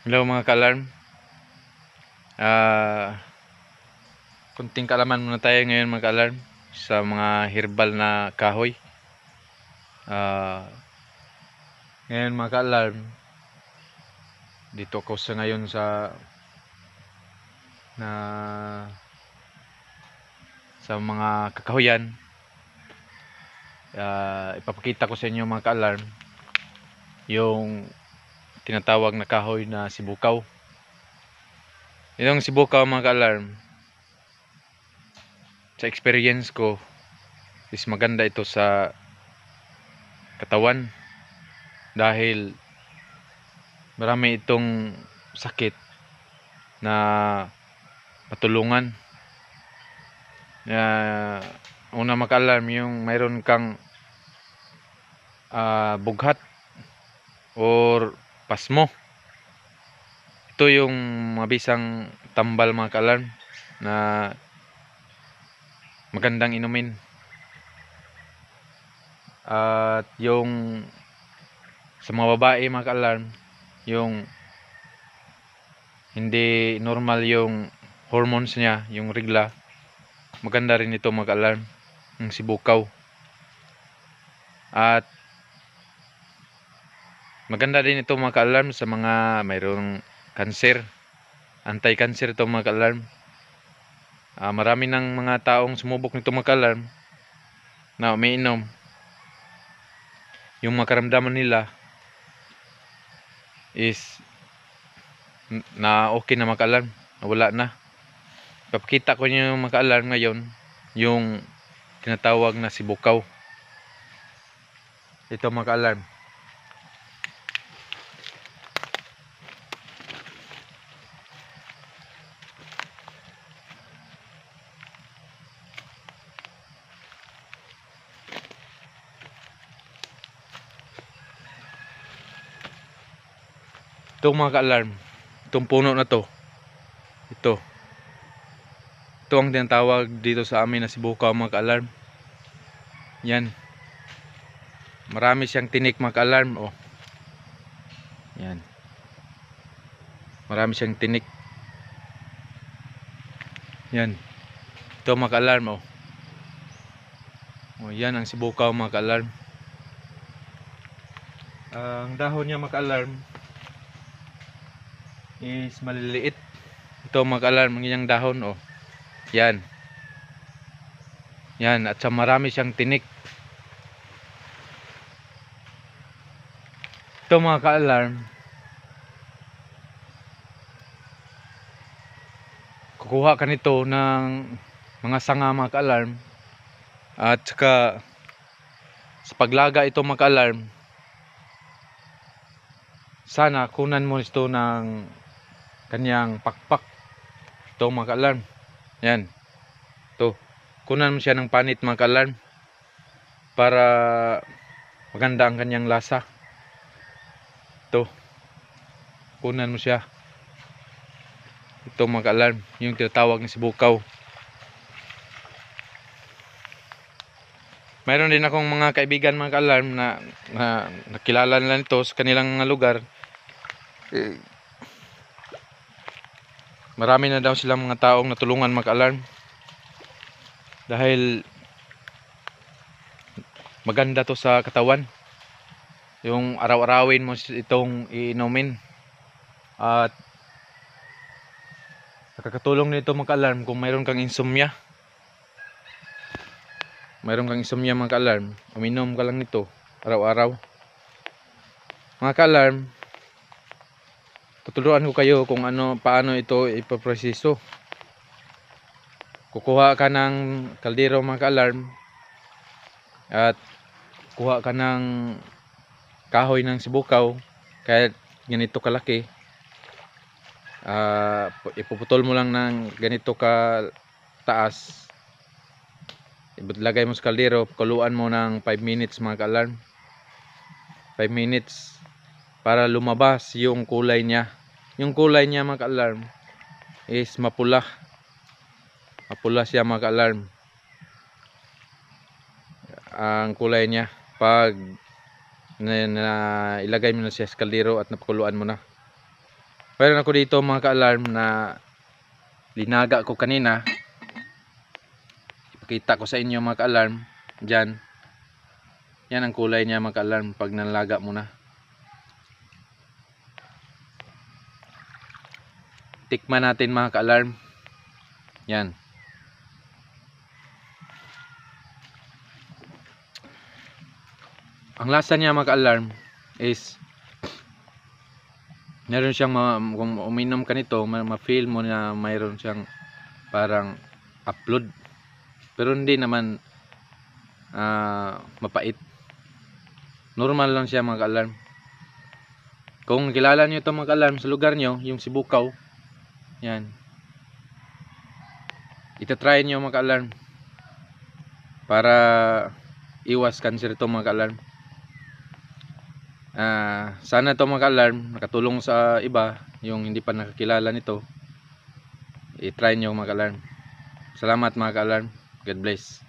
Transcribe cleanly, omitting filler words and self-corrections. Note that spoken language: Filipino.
Hello mga ka-alarm. Kunting kaalaman muna tayo ngayon mga ka-alarm sa mga herbal na kahoy. Ngayon mga ka-alarm, dito ako ngayon sa mga kakahuyan. Ipapakita ko sa inyo mga ka-alarm yung tinatawag na kahoy na sibukaw. Yung sibukaw mga ka-alarm, sa experience ko is maganda ito sa katawan dahil marami itong sakit na matulungan. Una maka-alarm yung mayroon kang bughat or pasmo. Ito yung mabisang tambal mga ka-alarm na magandang inumin. At yung sa mga babae mga ka-alarm, yung hindi normal yung hormones niya, yung regla, maganda rin ito mga ka-alarm, yung sibukaw. At maganda din ito mga ka-alarm sa mga mayroong cancer, anti-cancer ito mga ka-alarm. Marami ng mga taong sumubok nito mga ka-alarm na umiinom. Yung makaramdaman nila is na okay na mga ka-alarm, wala na. Papakita ko niyo yung mga ka-alarm ngayon yung tinatawag na sibukaw. Ito mga ka-alarm. Ito mga ka-alarm, itong puno na to, ito ang tinatawag dito sa amin na sibukaw mga ka-alarm. Yan, marami siyang tinik mga ka-alarm. Yan, marami siyang tinik. Yan, ito mga ka-alarm. Yan ang sibukaw mga ka-alarm. Ang dahon niya mga ka-alarm is maliliit. Ito mga ka-alarm, ang inyang dahon. Yan, yan, at sa marami siyang tinik. Ito mga ka-alarm, kukuha ka nito ng mga sanga mga ka-alarm, at saka sa paglaga ito mga ka-alarm, sana kunan mo ito ng kanyang pakpak. Ito mga ka-alarm, yan, ito, kunan mo siya ng panit mga ka-alarm para maganda ang kanyang lasa. Ito, kunan mo siya. Ito mga ka-alarm, yung tinatawag na sibukaw. Mayroon din akong mga kaibigan mga ka-alarm na nakilala nila nito sa kanilang mga lugar. Marami na daw silang mga taong natulungan mga ka-alarm dahil maganda to sa katawan. Yung araw-arawin mo itong iinumin, at nakakatulong nito mga ka-alarm kung mayroon kang insomnia. Mayroon kang insomnia mga ka-alarm, uminom ka lang nito araw-araw. Mga ka-alarm, tuturuan ko kayo kung paano ito ipoproseso. Kukuha ka ng kaldero mga ka-alarm, at kuha ka ng kahoy ng sibukaw kahit ganito kalaki. Ipuputol mo lang ng ganito ka taas, ilagay mo sa kaldero, kuluan mo ng 5 minutes mga ka-alarm. 5 minutes para lumabas yung kulay niya. Yung kulay niya mga ka-alarm is mapula. Mapula siya mga ka-alarm. Ang kulay niya pag ilagay mo na siya sa kaldero at napakuluan mo na. Meron ako dito mga ka-alarm na linaga ko kanina. Ipakita ko sa inyo mga ka-alarm. Diyan. Yan ang kulay niya mga ka-alarm pag nalaga mo na. Tikman natin mga ka-alarm. Yan. Ang lasa niya mga ka-alarm is meron siyang kung uminom ka nito, ma-feel mo na mayroon siyang parang upload. Pero hindi naman mapait. Normal lang siya mga ka-alarm. Kung kilala niyo ito mga ka-alarm sa lugar niyo, yung Sibukaw, yan. Itatry niyo mga ka-alarm para iwas cancer ito mga ka-alarm. Sana ito mga ka-alarm nakatulong sa iba, yung hindi pa nakakilala nito. I-try nyo mga ka-alarm. Salamat mga ka-alarm. God bless.